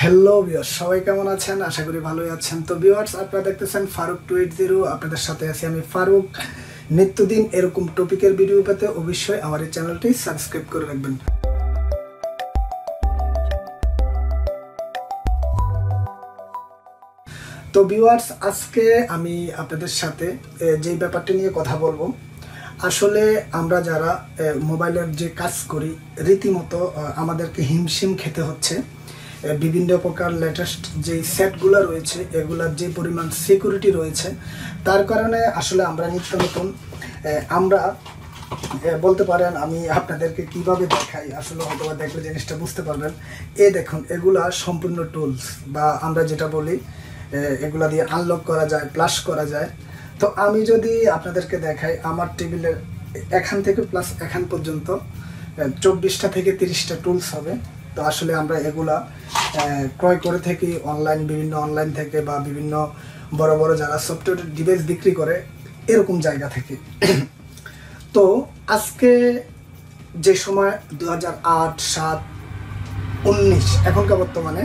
Hello viewers, সবাই কেমন আছেন? আশা করি ভালোই আছেন। তো ভিউয়ার্স, আপনারা দেখতেছেন ফারুক 280। আপনাদের সাথে আছি আমি ফারুক। নিত্যদিন এরকম টপিকের ভিডিও পেতে অবশ্যই আমার এই চ্যানেলটি সাবস্ক্রাইব করে রাখবেন। তো ভিউয়ার্স, আজকে আমি আপনাদের সাথে যে ব্যাপারটি নিয়ে কথা বলবো, আসলে আমরা যারা মোবাইলের যে কাজ করি, রীতিমতো আমাদেরকে হিমশিম খেতে হচ্ছে। বিভিন্ন প্রকার লেটেস্ট যে সেটগুলো রয়েছে, এগুলার যে পরিমাণ সিকিউরিটি রয়েছে, তার কারণে আসলে আমরা নিত্য নতুন আমরা বলতে পারেন, আমি আপনাদেরকে কিভাবে দেখাই, আসলে হয়তো দেখলে জিনিসটা বুঝতে পারবেন। দেখুন, এগুলা সম্পূর্ণ টুলস, বা আমরা যেটা বলি এগুলা দিয়ে আনলক করা যায়, প্লাস করা যায়। তো আমি যদি আপনাদেরকে দেখাই, আমার টেবিলের এখান থেকে প্লাস এখান পর্যন্ত 24টা থেকে 30টা টুলস হবে। তো আসলে আমরা এগুলা ক্রয় করে থাকি বিভিন্ন অনলাইন থেকে, বা বিভিন্ন বড় বড় যারা সফটওয়্যার ডিভাইস বিক্রি করে এরকম জায়গা থেকে। তো আজকে যে সময় 2008, 7, 19, এখনকার বর্তমানে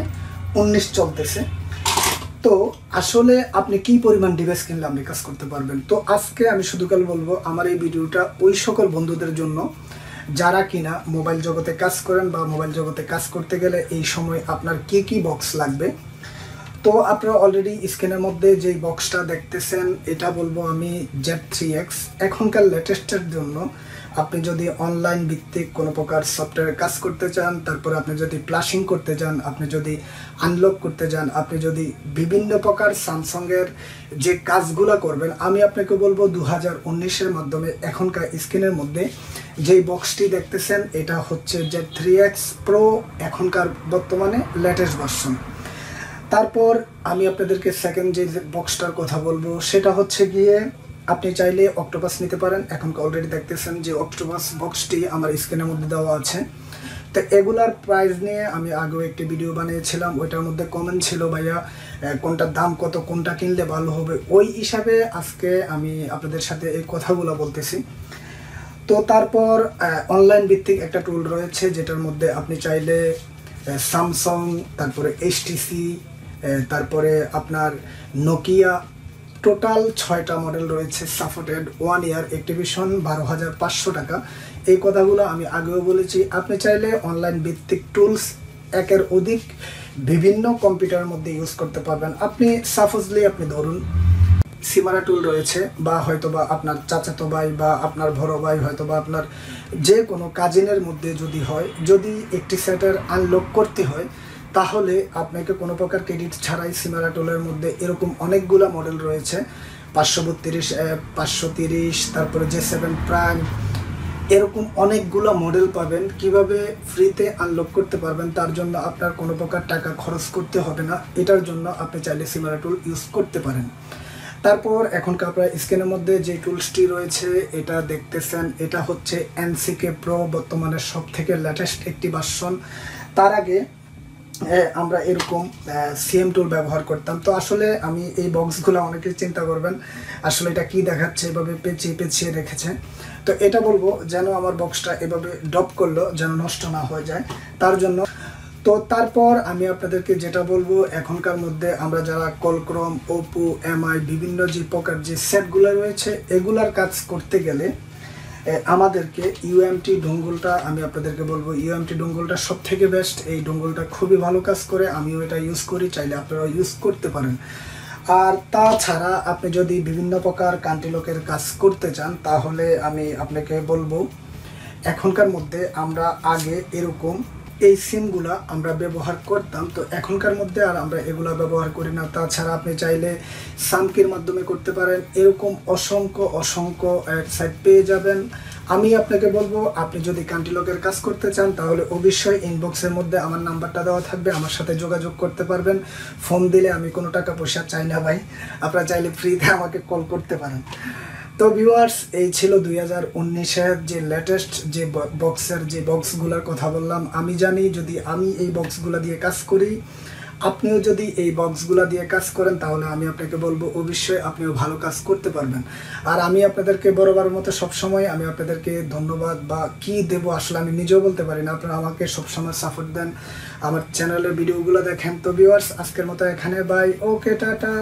19 চলতেছে। তো আসলে আপনি কি পরিমাণ ডিভাইস কিনলে আপনি কাজ করতে পারবেন। তো আজকে আমি শুধু কাল বলবো, আমার এই ভিডিওটা ওই সকল বন্ধুদের জন্য যারা কিনা মোবাইল জগতে কাজ করেন, বা মোবাইল জগতে কাজ করতে গেলে এই সময় আপনার কি কি বক্স লাগবে। তো আপনারা অলরেডি স্ক্রিনের মধ্যে যেই বক্সটা দেখতেছেন, এটা বলবো আমি Z3X। এখনকার লেটেস্টের জন্য আপনি যদি অনলাইন ভিত্তিক কোনো প্রকার সফটওয়্যার কাজ করতে চান, তারপরে আপনি যদি প্লাশিং করতে চান, আপনি যদি আনলক করতে চান, আপনি যদি বিভিন্ন প্রকার স্যামসাংয়ের যে কাজগুলো করবেন, আমি আপনাকে বলবো 2019-এর মাধ্যমে এখনকার স্ক্রিনের মধ্যে যেই বক্সটি দেখতেছেন, এটা হচ্ছে Z3X Pro, এখনকার বর্তমানে লেটেস্ট ভার্সন। তারপর আমি আপনাদেরকে সেকেন্ড যে বক্সটার কথা বলবো, সেটা হচ্ছে গিয়ে আপনি চাইলে অক্টোপাস নিতে পারেন। এখন অলরেডি দেখতেছেন যে অক্টোপাস বক্সটি আমার স্ক্রিনের মধ্যে দেওয়া আছে। তো এগুলার প্রাইস নিয়ে আমি আগেও একটি ভিডিও বানিয়েছিলাম, ওইটার মধ্যে কমেন্ট ছিল, ভাইয়া কোনটার দাম কত, কোনটা কিনলে ভালো হবে। ওই হিসাবে আজকে আমি আপনাদের সাথে এই কথাগুলো বলতেছি। তো তারপর অনলাইন ভিত্তিক একটা টুল রয়েছে, যেটার মধ্যে আপনি চাইলে স্যামসাং, তারপরে HTC, তারপরে আপনার নোকিয়া, টোটাল 6টা মডেল রয়েছে সাপোর্টেড, 1 ইয়ার অ্যাক্টিভেশন, 12,500 টাকা। এই কথাগুলো আমি আগেও বলেছি। আপনি চাইলে অনলাইন ভিত্তিক টুলস একের অধিক বিভিন্ন কম্পিউটারের মধ্যে ইউজ করতে পারবেন। আপনি সাপোজলি আপনি ধরুন সিমারা টুল রয়েছে, বা হয়তোবা আপনার চাচাতো ভাই বা আপনার বড় ভাই, হয়তোবা আপনার যে কোনো কাজিনের মধ্যে যদি হয়, যদি একটি সেটের আনলক করতে হয়, তাহলে আপনাকে কোনো প্রকার ক্রেডিট ছাড়াই সিমারা টুলের মধ্যে এরকম অনেকগুলো মডেল রয়েছে, 532, 530, তারপরে J7 প্রাইম, এরকম অনেকগুলো মডেল পাবেন। কিভাবে ফ্রিতে আনলক করতে পারবেন, তার জন্য আপনার কোনো প্রকার টাকা খরচ করতে হবে না। এটার জন্য আপনি চাইলে সিমারা টুল ইউজ করতে পারেন। তারপর এখনকার আপনার স্ক্রিনের মধ্যে যে টুলসটি রয়েছে, এটা দেখতেছেন, এটা হচ্ছে NCK Pro, বর্তমানে সব থেকে লেটেস্ট একটি ভার্সন। তার আগে আমরা এরকম CM টুল ব্যবহার করতাম। তো আসলে আমি এই বক্সগুলো, অনেকেই চিন্তা করবেন আসলে এটা কি দেখাচ্ছে, এভাবে পেঁচিয়ে পেঁচিয়ে রেখেছে। তো এটা বলবো, যেন আমার বক্সটা এভাবে ড্রপ করলো যেন নষ্ট না হয়ে যায়, তার জন্য। তো তারপর আমি আপনাদেরকে যেটা বলবো, এখনকার মধ্যে আমরা যারা কলক্রম, ওপো, MI, বিভিন্ন যে প্রকার যে সেটগুলো রয়েছে, এগুলার কাজ করতে গেলে আমাদেরকে UMT ডোঙ্গলটা, আমি আপনাদেরকে বলবো UMT ডোঙ্গলটা সব থেকে বেস্ট। এই ডোঙ্গলটা খুবই ভালো কাজ করে, আমিও এটা ইউজ করি, চাইলে আপনারা ইউজ করতে পারেন। আর তাছাড়া আপনি যদি বিভিন্ন প্রকার কান্ট্রিলকের কাজ করতে চান, তাহলে আমি আপনাকে বলবো, এখনকার মধ্যে আমরা আগে এরকম এই সিমগুলা আমরা ব্যবহার করতাম, তো এখনকার মধ্যে আর আমরা এগুলা ব্যবহার করি না। তাছাড়া আপনি চাইলে সামকির মাধ্যমে করতে পারেন, এরকম অসংখ্য ওয়েবসাইট পেয়ে যাবেন। আমি আপনাকে বলবো, আপনি যদি কান্ট্রিলকের কাজ করতে চান, তাহলে অবশ্যই ইনবক্সের মধ্যে আমার নাম্বারটা দেওয়া থাকবে, আমার সাথে যোগাযোগ করতে পারবেন। ফোন দিলে আমি কোনো টাকা পয়সা চাই না ভাই, আপনারা চাইলে ফ্রিতে আমাকে কল করতে পারেন। তো ভিউয়ার্স, এই ছিল 2019-এর যে লেটেস্ট যে বক্সের যে বক্সগুলোর কথা বললাম। আমি জানি যদি আমি এই বক্সগুলো দিয়ে কাজ করি, আপনিও যদি এই বক্সগুলো দিয়ে কাজ করেন তাহলে আমি আপনাকে বলবো অবশ্যই আপনিও ভালো কাজ করতে পারবেন। আর আমি আপনাদেরকে বরাবরের মতো সবসময় আমি আপনাদেরকে ধন্যবাদ বা কি দেব আসলে আমি নিজেও বলতে পারি না, আপনারা আমাকে সবসময় সাপোর্ট দেন, আমার চ্যানেলের ভিডিওগুলো দেখেন। তো ভিউয়ার্স, আজকের মতো এখানে বাই, ওকে, টাটা।